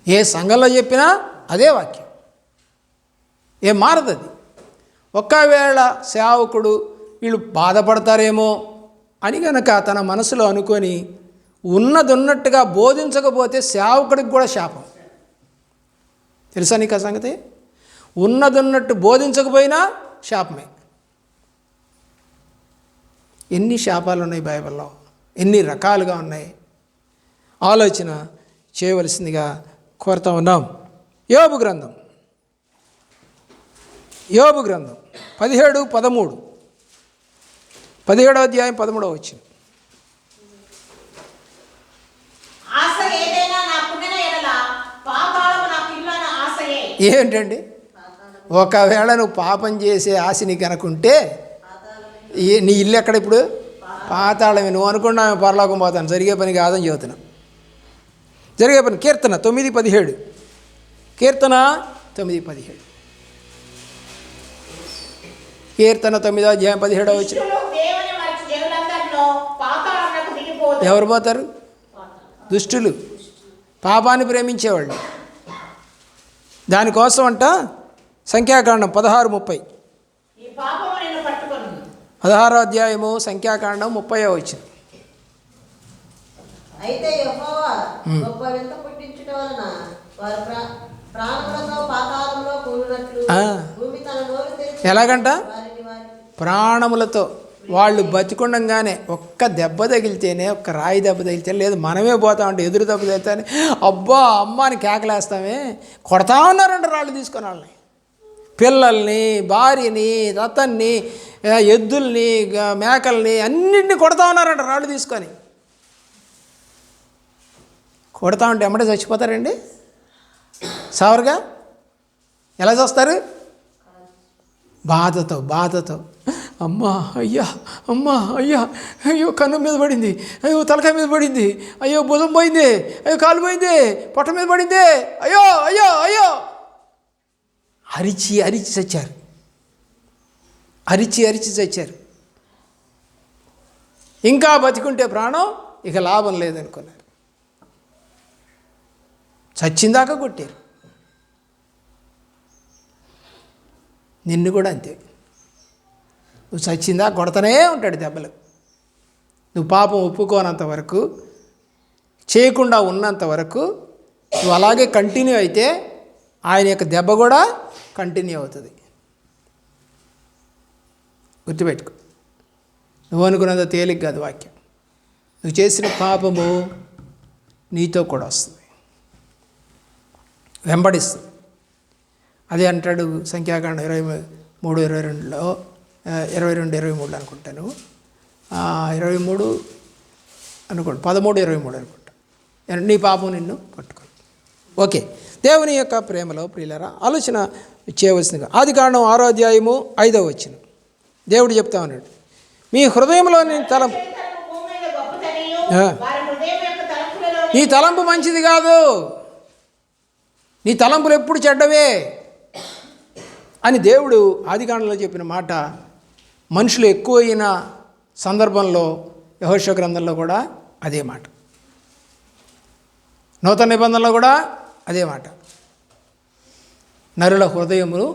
ఏ సంఘంలో చెప్పినా అదే వాక్యం, ఏం మారదు అది. ఒక్కవేళ సేవకుడు వీళ్ళు బాధపడతారేమో అని కనుక తన మనసులో అనుకొని ఉన్నట్టుగా బోధించకపోతే సేవకుడికి కూడా శాపం. తెలుసా నీకు ఆ సంగతి? ఉన్నట్టు బోధించకపోయినా శాపమే. ఎన్ని శాపాలు ఉన్నాయి బైబిల్లో, ఎన్ని రకాలుగా ఉన్నాయి. ఆలోచన చేయవలసిందిగా కోరుతా ఉన్నాం. యోబు గ్రంథం 17:13, 17వ అధ్యాయం 13వ వచనం. ఆశ ఏదైనా నాకుండిన ఎడల పాతాళము నాకు ఇల్లు అన్న ఆశయే. ఏంటండి, ఒకవేళ నువ్వు పాపం చేసే ఆశ నీకు అనుకుంటే నీ ఇల్లు ఎక్కడ? ఇప్పుడు పాతాళమే. నువ్వు అనుకున్నా పరలోకం పోతాను, జరిగే పని కాదని చెబుతున్నా. జరిగే పని. కీర్తన 9:17, కీర్తన 9:17, కీర్తన 9వ అధ్యాయం 17వ వచనం. దేవుని మరచి జనులందరిలో పాతాళమునకు దిగిపోదు. ఎవరు పోతారు? దుష్టులు, పాపాన్ని ప్రేమించేవాళ్ళు. దానికోసం అంట సంఖ్యాకాండం 16:30, ఈ పాపము నిన్ను పట్టుకొను. 16వ అధ్యాయము సంఖ్యాకాండం 30వ వచనం. అయితే యెహోవా గొప్ప వింత పుట్టించుట వలన వారు ప్రాణములతో పాతాళంలో కూలినట్లు భూమి తన నోరు తెరిచి ఎలాగంట? వారిని ప్రాణములతో. వాళ్ళు బతికుండగానే ఒక్క దెబ్బ తగిలితేనే, ఒక్క రాయి దెబ్బ తగిలితే, లేదు మనమే పోతామంటే ఎదురు దెబ్బ తగిలితేనే అబ్బా అమ్మ అని కేకలేస్తామే. కొడతా ఉన్నారంట రాళ్ళు తీసుకొని వాళ్ళని, పిల్లల్ని, భార్యని, రతన్ని, ఎద్దుల్ని, మేకల్ని అన్నింటినీ కొడతా ఉన్నారంట రాళ్ళు తీసుకొని. కొడతా ఉంటే ఎమ్మటే చచ్చిపోతారండి సావరుగా? ఎలా చేస్తారు? బాధతో అమ్మా అయ్యా, అమ్మా అయ్యా, అయ్యో కన్ను మీద పడింది, అయ్యో తలకాయ మీద పడింది, అయ్యో భుజం పోయింది, అయ్యో కాలు పోయింది, పొట్ట మీద పడింది, అయ్యో అయ్యో అయ్యో అరిచి చచ్చారు. అరిచి చచ్చారు. ఇంకా బతికుంటే ప్రాణం ఇక లాభం లేదనుకున్నారు. చచ్చిందాకా కొట్టారు. నిన్ను కూడా అంతే. నువ్వు చచ్చిందా కొడతనే ఉంటాడు దెబ్బలు. నువ్వు పాపం ఒప్పుకోనంత వరకు, చేయకుండా ఉన్నంత వరకు నువ్వు అలాగే కంటిన్యూ అయితే ఆయన యొక్క దెబ్బ కూడా కంటిన్యూ అవుతుంది. గుర్తుపెట్టుకో. నువ్వు అనుకున్నంత తేలిక కాదు వాక్యం. నువ్వు చేసిన పాపము నీతో కూడా వస్తుంది, వెంబడిస్తుంది. అదే అంటాడు సంఖ్యాకాండం 23:22లో 22:23 అనుకుంటాను, 23 అనుకోండి, 13:23 అనుకుంటా. నీ పాపం నిన్ను పట్టుకో. ఓకే, దేవుని యొక్క ప్రేమలో ప్రియులారా ఆలోచన చేయవలసిందిగా ఆదికాండం 6వ అధ్యాయము 5వ వచనం దేవుడు చెప్తా ఉన్నాడు, మీ హృదయంలోని తలంపు, నీ తలంపు మంచిది కాదు, నీ తలంపులు ఎప్పుడు చెడ్డవే అని దేవుడు ఆదికాండంలో చెప్పిన మాట మనుషులు ఎక్కువైన సందర్భంలో యెహోషువ గ్రంథంలో కూడా అదే మాట, నూతన నిబంధనలో కూడా అదే మాట. నరుల హృదయములు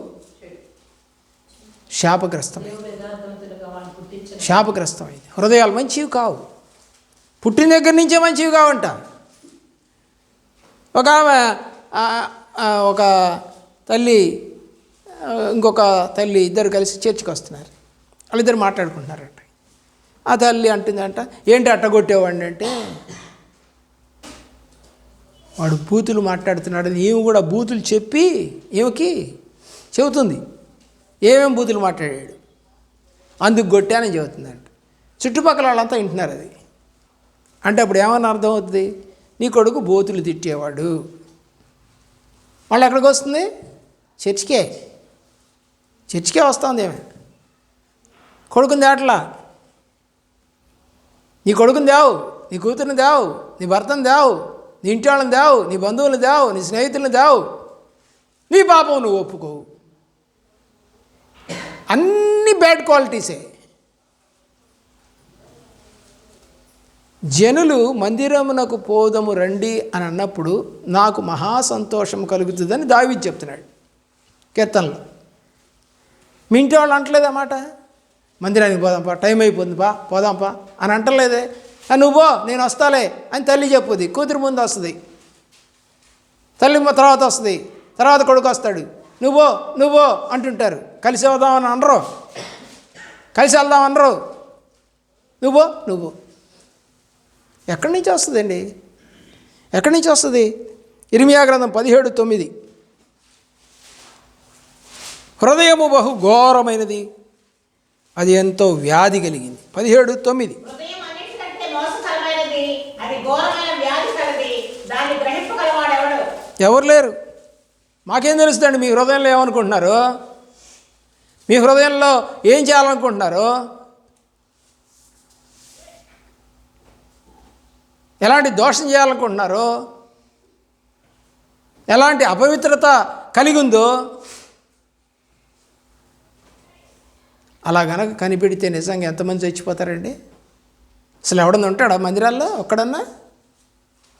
శాపగ్రస్తమైంది. హృదయాలు మంచివి కావు, పుట్టిన దగ్గర నుంచే మంచివి కావంట. ఒక తల్లి ఇంకొక తల్లి ఇద్దరు కలిసి చర్చికి వస్తున్నారు. వాళ్ళిద్దరు మాట్లాడుకుంటున్నారంట. ఆ తల్లి అంటుందంట, ఏంటి అట్టగొట్టేవాడిని అంటే, వాడు బూతులు మాట్లాడుతున్నాడు. ఈమె కూడా బూతులు చెప్పి ఈమెకి చెబుతుంది ఏమేం బూతులు మాట్లాడాడు, అందుకు కొట్టానని చెబుతుందంట. చుట్టుపక్కల వాళ్ళంతా వింటున్నారు అది. అంటే అప్పుడు ఏమన్నా అర్థం అవుతుంది, నీ కొడుకు బూతులు తిట్టేవాడు. మళ్ళీ ఎక్కడికి వస్తుంది? చర్చికే వస్తుంది. ఏమే కొడుకుని తేటలా, నీ కొడుకుని దేవు, నీ కూతురుని దేవు, నీ భర్తను దేవు, నీ ఇంటి వాళ్ళని దేవు, నీ బంధువులను దేవు, నీ స్నేహితులను దేవు, నీ పాపం నువ్వు ఒప్పుకోవు. అన్ని బ్యాడ్ క్వాలిటీసే. జనులు మందిరమునకు పోదము రండి అని అన్నప్పుడు నాకు మహా సంతోషం కలుగుతుందని దావీదు చెప్తున్నాడు కీర్తనలో. మీ ఇంటి వాళ్ళు అంటలేదన్నమాట, మందిరానికి పోదాంపా, టైం అయిపోతుందిపా, పోదాంపా అని అంటలేదే. నువ్వు పో, నేను వస్తాలే అని తల్లి చెప్పుద్ది. కూతురు ముందు వస్తుంది, తల్లి తర్వాత వస్తుంది, తర్వాత కొడుకు వస్తాడు. నువ్వు అంటుంటారు. కలిసి వద్దామని అనరు, కలిసి వెళ్దామనరు. నువ్వు ఎక్కడి నుంచి వస్తుందండి? ఎక్కడి నుంచి వస్తుంది? ఇర్మియా గ్రంథం 17:9 హృదయము బహు ఘోరమైనది, అది ఎంతో వ్యాధి కలిగింది. 17:9 ఎవరు లేరు. మాకేం తెలుస్తుందండి మీ హృదయంలో ఏమనుకుంటున్నారు, మీ హృదయంలో ఏం చేయాలనుకుంటున్నారు, ఎలాంటి దోషం చేయాలనుకుంటున్నారు, ఎలాంటి అపవిత్రత కలిగి ఉందో అలా గనక కనిపెడితే నిజంగా ఎంతమంది చచ్చిపోతారండి? అసలు ఎవడన్నా ఉంటాడా మందిరాల్లో? ఒక్కడన్నా?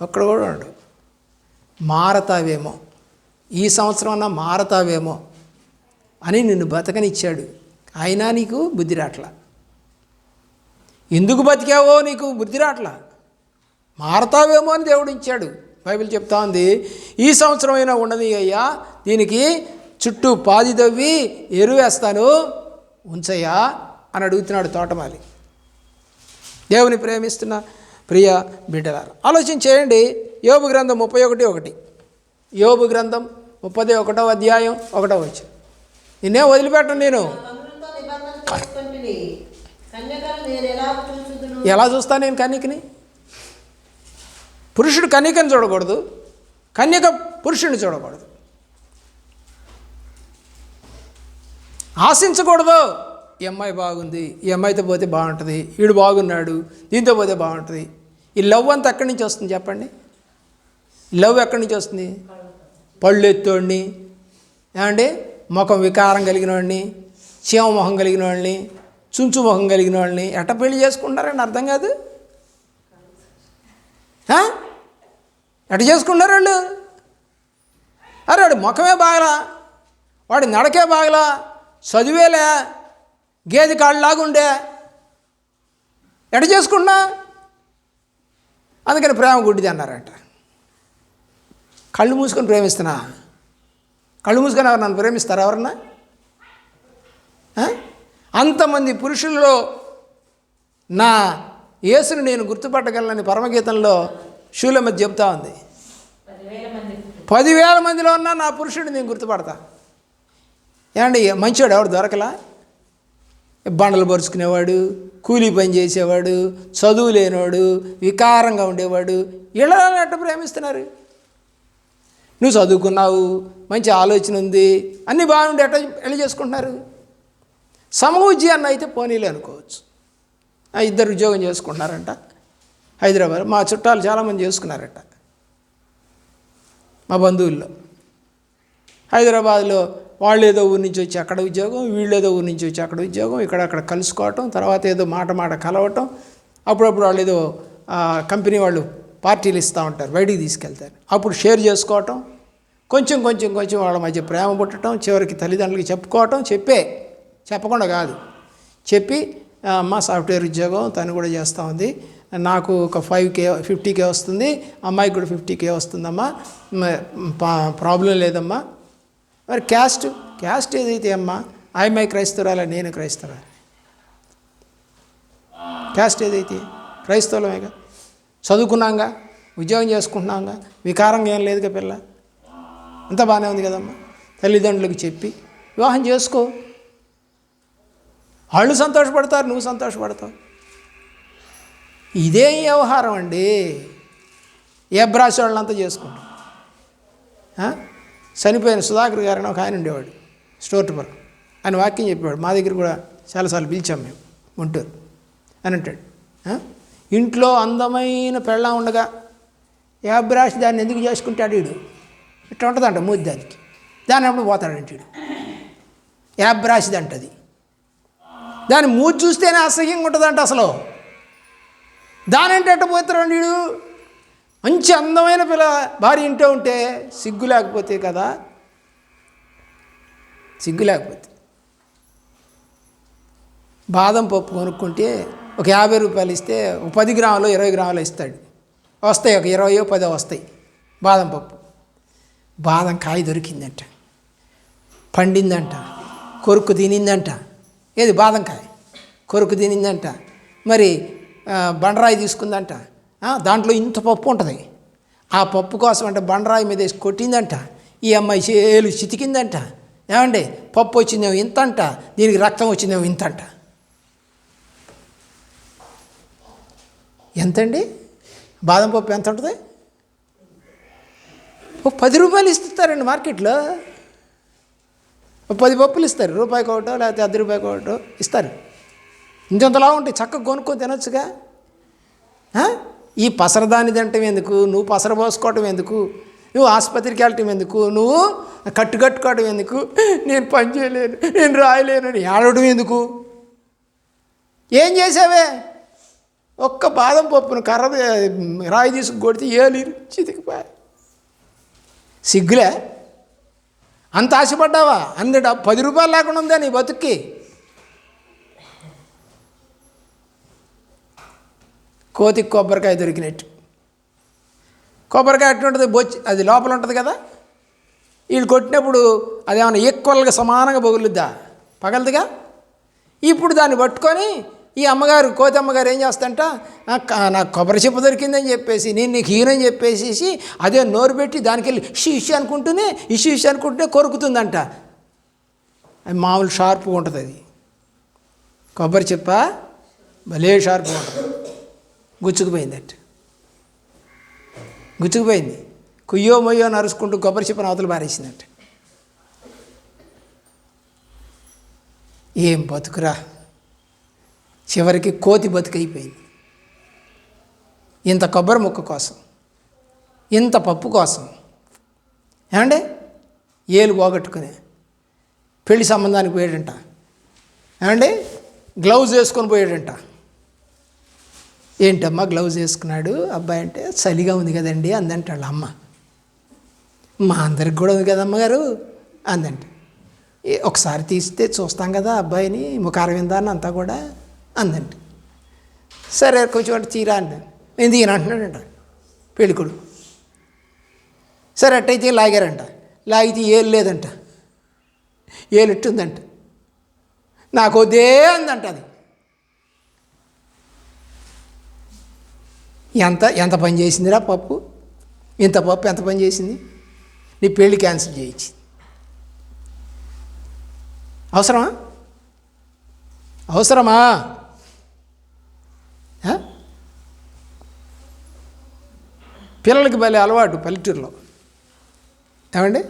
ఒక్కడ కూడా ఉండడు. మారతావేమో, ఈ సంవత్సరం అన్నా మారతావేమో అని నిన్ను బతకనిచ్చాడు. అయినా నీకు బుద్ధి రాట్లా. ఎందుకు బతికావో నీకు బుద్ధి రాట్లా. మారతావేమో అని దేవుడు ఇచ్చాడు. బైబిల్ చెప్తా ఉంది, ఈ సంవత్సరం అయినా ఉండదు అయ్యా, దీనికి చుట్టూ పాది దవ్వి ఎరువేస్తాను ఉంచయ్యా అని అడుగుతున్నాడు తోటమాలి. దేవుని ప్రేమిస్తున్న ప్రియ బిడ్డలారా, ఆలోచన చేయండి. యోబు గ్రంథం 31:1. యోబు గ్రంథం 31వ అధ్యాయం 1వ వచనం. నిన్నే వదిలిపెట్టను నేను. కన్నులతో నిబంధన చేసుకొంటిని, కన్యకను నేను ఎలా చూచుదును? ఎలా చూస్తాను నేను కన్యకని? పురుషుడు కన్యకని చూడకూడదు, కన్యక పురుషుడిని చూడకూడదు. ఆశించకూడదు. ఈ అమ్మాయి బాగుంది, ఈ అమ్మాయితో పోతే బాగుంటుంది, వీడు బాగున్నాడు, దీంతో పోతే బాగుంటుంది. ఈ లవ్ అంతా ఎక్కడి నుంచి వస్తుంది చెప్పండి? లవ్ ఎక్కడి నుంచి వస్తుంది? పళ్ళు ఎత్తోడిని, ఏమండి, ముఖం వికారం కలిగిన వాడిని, చీమ మొహం కలిగిన వాళ్ళని, చుంచు మొహం కలిగిన వాళ్ళని ఎట్ట పెళ్లి చేసుకుంటారని అర్థం కాదు. ఎట్ట చేసుకున్నారు వాళ్ళు? అరే వాడి ముఖమే బాగలా, వాడి నడకే బాగలా, చదివేలే, గేదె కాళ్ళలాగుండే, ఎట చేసుకున్నా? అందుకని ప్రేమ గుడ్డిది అన్నారట. కళ్ళు మూసుకొని ప్రేమిస్తున్నా? కళ్ళు మూసుకొని ఎవరు నన్ను ప్రేమిస్తారా? ఎవరన్నా? అంతమంది పురుషుల్లో నా యేసుని నేను గుర్తుపట్టగలనని పరమగీతంలో శూలమ్మ చెప్తా ఉంది. 10,000 మందిలో ఉన్న నా పురుషుడిని నేను గుర్తుపడతా. ఏమండి, మంచివాడు ఎవడు దొరకలా? బండలు పరుచుకునేవాడు, కూలీ పని చేసేవాడు, చదువు లేనివాడు, వికారంగా ఉండేవాడు, ఇలా ఎట్ట ప్రేమిస్తున్నారు? నువ్వు చదువుకున్నావు, మంచి ఆలోచన ఉంది, అన్నీ బాగుండి ఎట్ట ఎలా చేసుకుంటున్నారు? సమఉద్యోగాన్ని అయితే పోనీలే అనుకోవచ్చు. ఇద్దరు ఉద్యోగం చేసుకుంటున్నారంట హైదరాబాద్. మా చుట్టాలు చాలామంది చేసుకున్నారట, మా బంధువుల్లో. హైదరాబాద్లో వాళ్ళు ఏదో ఊరి నుంచి వచ్చి అక్కడ ఉద్యోగం, వీళ్ళు ఏదో ఊరి నుంచి వచ్చి అక్కడ ఉద్యోగం, ఇక్కడక్కడ కలుసుకోవటం, తర్వాత ఏదో మాట కలవటం, అప్పుడప్పుడు వాళ్ళు ఏదో కంపెనీ వాళ్ళు పార్టీలు ఇస్తూ ఉంటారు, బయటికి తీసుకెళ్తారు, అప్పుడు షేర్ చేసుకోవటం, కొంచెం వాళ్ళ మధ్య ప్రేమ పుట్టడం, చివరికి తల్లిదండ్రులకి చెప్పుకోవటం, చెప్పకుండా కాదు, చెప్పి అమ్మ సాఫ్ట్వేర్ ఉద్యోగం తను కూడా చేస్తూ ఉంది, నాకు ఒక 50K వస్తుంది, అమ్మాయికి కూడా 50K వస్తుందమ్మా, ప్రాబ్లం లేదమ్మా. మరి క్యాస్ట్ ఏదైతే అమ్మా, ఆ అమ్మాయి క్రైస్తవురాలా, నేను క్రైస్తవురాలు. క్యాస్ట్ ఏదైతే క్రైస్తవులమేగా, చదువుకున్నాంగా, ఉద్యోగం చేసుకుంటున్నాంగా, వికారంగా ఏం లేదుగా పిల్ల, అంతా బాగానే ఉంది కదమ్మా. తల్లిదండ్రులకు చెప్పి వివాహం చేసుకో, వాళ్ళు సంతోషపడతారు, నువ్వు సంతోషపడతావు. ఇదే వ్యవహారం అండి. ఏబ్రాసి వాళ్ళంతా చేసుకుంటాం. చనిపోయిన సుధాకర్ గారిని ఒక ఆయన ఉండేవాడు, స్టోర్పురం. ఆయన వాక్యం చెప్పేవాడు, మా దగ్గర కూడా చాలాసార్లు పిలిచాం మేము, గుంటూరు అని అంటాడు. ఇంట్లో అందమైన పెళ్ళం ఉండగా ఏబ్రాసి దాన్ని ఎందుకు చేసుకుంటాడు వీడు? ఇట్లా ఉంటుందంట మూతి దానికి, దాన్ని ఎప్పుడు పోతాడంట వీడు. ఏబ్రాసిది అంటది, దాని మూతి చూస్తేనే అసహ్యంగా ఉంటుందంట అసలు. దాని అంటే ఎట్ట పోతాడు వీడు? మంచి అందమైన భార్య ఇంట్లో ఉంటే సిగ్గు లేకపోతే కదా, సిగ్గు లేకపోతే. బాదం పప్పు కొనుక్కుంటే ఒక 50 రూపాయలు ఇస్తే 10 గ్రాములు 20 గ్రాములు ఇస్తాడు, వస్తాయి ఒక 20 10 వస్తాయి బాదం పప్పు. బాదం కాయ దొరికిందంట, పండిందంట, కొరుకు తినిందంట. ఏది బాదం కాయ కొరుకు తినిందంట. మరి బండరాయి తీసుకుందంట, దాంట్లో ఇంత పప్పు ఉంటుంది. ఆ పప్పు కోసం అంటే బండరాయి మీద వేసి కొట్టిందంట. ఈ అమ్మాయి చేలు చితికిందంట. ఏమండి, పప్పు వచ్చిందేమో ఇంతంట, దీనికి రక్తం వచ్చిందేమో ఇంతంట. ఎంతండి బాదం పప్పు? ఎంత ఉంటుంది? ఒక 10 రూపాయలు ఇస్తారండి మార్కెట్లో. 10 పప్పులు ఇస్తారు, రూపాయికి ఒకటో లేకపోతే ₹10 ఒకటో ఇస్తారు. ఇంతలా ఉంటాయి, చక్కగా కొనుక్కొని తినొచ్చుగా. ఈ పసరదాని తినటం ఎందుకు? నువ్వు పసర పోసుకోవటం ఎందుకు? నువ్వు ఆసుపత్రికి వెళ్ళటం ఎందుకు? నువ్వు కట్టుకోవటం ఎందుకు? నేను పని చేయలేను, నేను రాయలేను అని ఆడటం ఎందుకు? ఏం చేసావే? ఒక్క బాదం పప్పును రాయి తీసుకు కొడితే ఏలి చితికిపోయా. సిగ్గులే? అంత ఆశపడ్డావా? 10 రూపాయలు లేకుండా ఉందా నీ బతుక్కి? కోతికి కొబ్బరికాయ దొరికినట్టు. కొబ్బరికాయ ఎట్లుంటుంది? బొచ్చి అది లోపల ఉంటుంది కదా. వీళ్ళు కొట్టినప్పుడు అదేమన్నా ఈక్వల్గా సమానంగా పగులుద్దా? పగలదుగా. ఇప్పుడు దాన్ని పట్టుకొని ఈ అమ్మగారు కోతి అమ్మగారు ఏం చేస్తంట, నాకు కొబ్బరి చెప్పు దొరికిందని చెప్పేసి నేను నీకు హీనని చెప్పేసి అదే నోరు పెట్టి దానికి వెళ్ళి ఇష్యూ అనుకుంటూనే ఇష్యూ అనుకుంటూనే కొరుకుతుందంట. అది మామూలు షార్ప్గా ఉంటుంది. అది కొబ్బరి చెప్ప భలే షార్ప్గా ఉంటుంది. గుచ్చుకుపోయిందట, గుచ్చుకుపోయింది. కుయ్యో మొయ్యో నరుచుకుంటూ కొబ్బరి చెప్పని అవతల పారేసిందట. ఏం బతుకురా, చివరికి కోతి బతుకైపోయింది. ఇంత కొబ్బరి ముక్క కోసం, ఇంత పప్పు కోసం, ఏమంటే ఏలు పోగొట్టుకుని పెళ్లి సంబంధానికి పోయాడంట. ఏమంటే గ్లౌజ్ వేసుకొని పోయాడంట. ఏంటమ్మా గ్లౌజ్ వేసుకున్నాడు అబ్బాయి అంటే, చలిగా ఉంది కదండి అందంట వాళ్ళ అమ్మ. మా అందరికి కూడా ఉంది కదా అమ్మగారు అందంట. ఒకసారి తీస్తే చూస్తాం కదా అబ్బాయిని ముఖార విందాన్ని అంతా కూడా అందంట. సరే కొంచెం అంటే తీరా అండి నేను తీయను అంటున్నాడంట పెళ్ళికొడుకు. సరే అట్టయితే లాగారంట. లాగితే ఏలు లేదంట, ఏలు ఎట్టుందంట. నాకు వద్దే అందంట. అది ఎంత పని చేసిందిరా పప్పు, ఇంత పప్పు ఎంత పని చేసింది. నీ పెళ్ళి క్యాన్సిల్ చేయించి అవసరమా? పిల్లలకి భలే అలవాటు పల్లెటూరులో. ఏమండి